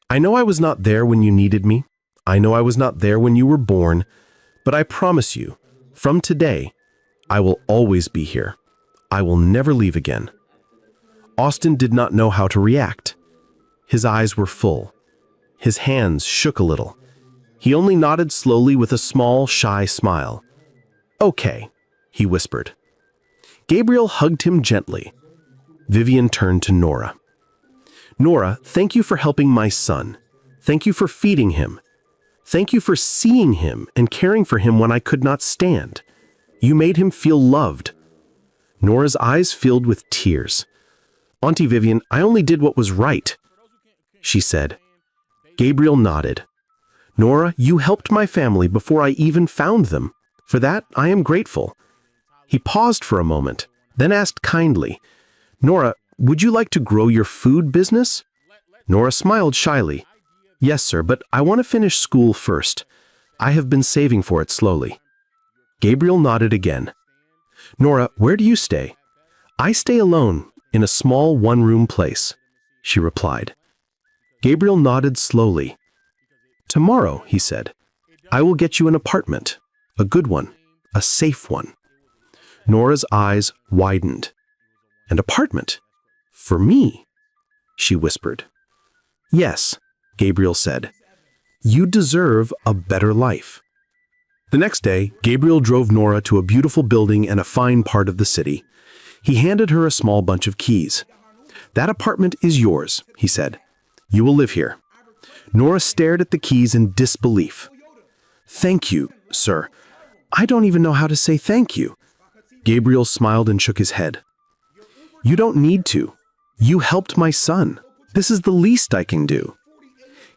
"I know I was not there when you needed me. I know I was not there when you were born, but I promise you, from today, I will always be here. I will never leave again." Austin did not know how to react. His eyes were full. His hands shook a little. He only nodded slowly with a small, shy smile. "Okay," he whispered. Gabriel hugged him gently. Vivian turned to Nora. "Nora, thank you for helping my son. Thank you for feeding him. Thank you for seeing him and caring for him when I could not stand. You made him feel loved." Nora's eyes filled with tears. "Auntie Vivian, I only did what was right," she said. Gabriel nodded. "Nora, you helped my family before I even found them. For that, I am grateful." He paused for a moment, then asked kindly, "Nora, would you like to grow your food business?" Nora smiled shyly. "Yes, sir, but I want to finish school first. I have been saving for it slowly." Gabriel nodded again. "Nora, where do you stay?" "I stay alone, in a small one-room place," she replied. Gabriel nodded slowly. "Tomorrow," he said, "I will get you an apartment, a good one, a safe one." Nora's eyes widened. "An apartment? For me?" she whispered. "Yes," Gabriel said. "You deserve a better life." The next day, Gabriel drove Nora to a beautiful building in a fine part of the city. He handed her a small bunch of keys. "That apartment is yours," he said. "You will live here." Nora stared at the keys in disbelief. "Thank you, sir. I don't even know how to say thank you." Gabriel smiled and shook his head. "You don't need to. You helped my son. This is the least I can do."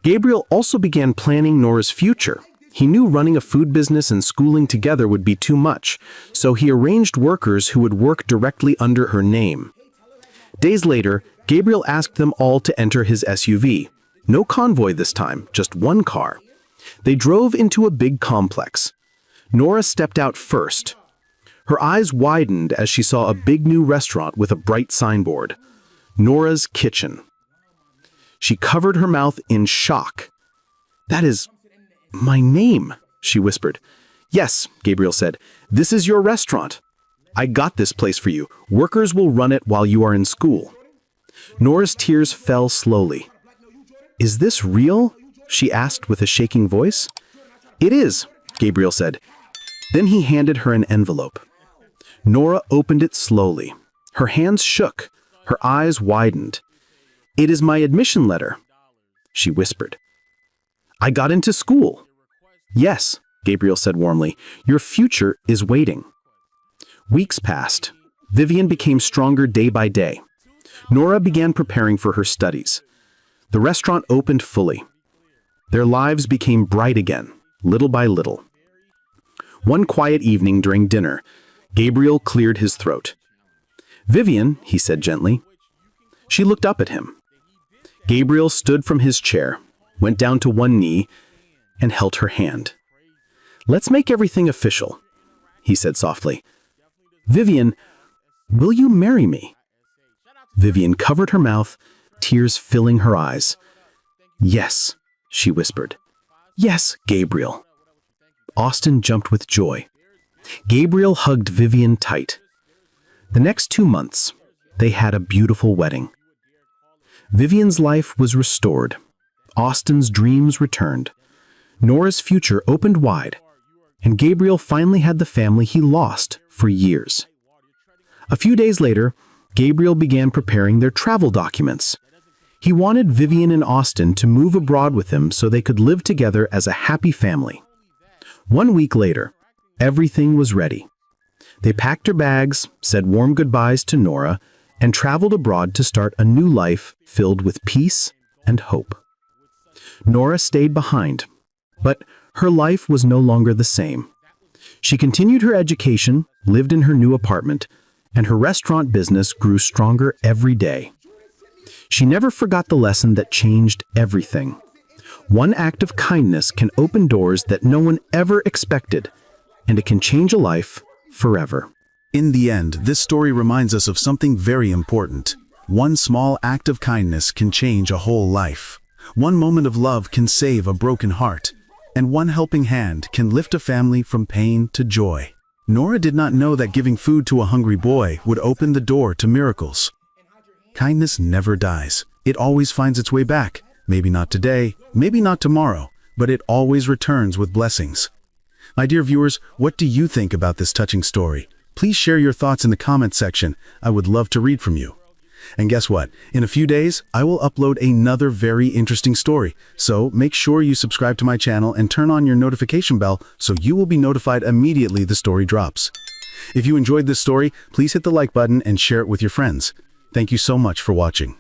Gabriel also began planning Nora's future. He knew running a food business and schooling together would be too much, so he arranged workers who would work directly under her name. Days later, Gabriel asked them all to enter his SUV. No convoy this time, just one car. They drove into a big complex. Nora stepped out first. Her eyes widened as she saw a big new restaurant with a bright signboard, Nora's Kitchen. She covered her mouth in shock. "That is my name," she whispered. "Yes," Gabriel said, "this is your restaurant. I got this place for you. Workers will run it while you are in school." Nora's tears fell slowly. "Is this real?" she asked with a shaking voice. "It is," Gabriel said. Then he handed her an envelope. Nora opened it slowly. Her hands shook. Her eyes widened. "It is my admission letter," she whispered. "I got into school." "Yes," Gabriel said warmly, "your future is waiting." Weeks passed. Vivian became stronger day by day. Nora began preparing for her studies. The restaurant opened fully. Their lives became bright again, little by little. One quiet evening during dinner, Gabriel cleared his throat. "Vivian," he said gently. She looked up at him. Gabriel stood from his chair, went down to one knee, and held her hand. "Let's make everything official," he said softly. "Vivian, will you marry me?" Vivian covered her mouth, tears filling her eyes. "Yes," she whispered. "Yes, Gabriel." Austin jumped with joy. Gabriel hugged Vivian tight. The next 2 months, they had a beautiful wedding. Vivian's life was restored. Austin's dreams returned. Nora's future opened wide, and Gabriel finally had the family he lost for years. A few days later, Gabriel began preparing their travel documents. He wanted Vivian and Austin to move abroad with him so they could live together as a happy family. 1 week later, everything was ready. They packed their bags, said warm goodbyes to Nora, and traveled abroad to start a new life filled with peace and hope. Nora stayed behind, but her life was no longer the same. She continued her education, lived in her new apartment, and her restaurant business grew stronger every day. She never forgot the lesson that changed everything. One act of kindness can open doors that no one ever expected, and it can change a life forever. In the end, this story reminds us of something very important. One small act of kindness can change a whole life. One moment of love can save a broken heart, and one helping hand can lift a family from pain to joy. Nora did not know that giving food to a hungry boy would open the door to miracles. Kindness never dies. It always finds its way back. Maybe not today, maybe not tomorrow, but it always returns with blessings. My dear viewers, what do you think about this touching story? Please share your thoughts in the comment section. I would love to read from you. And guess what? In a few days, I will upload another very interesting story. So make sure you subscribe to my channel and turn on your notification bell so you will be notified immediately the story drops. If you enjoyed this story, please hit the like button and share it with your friends. Thank you so much for watching.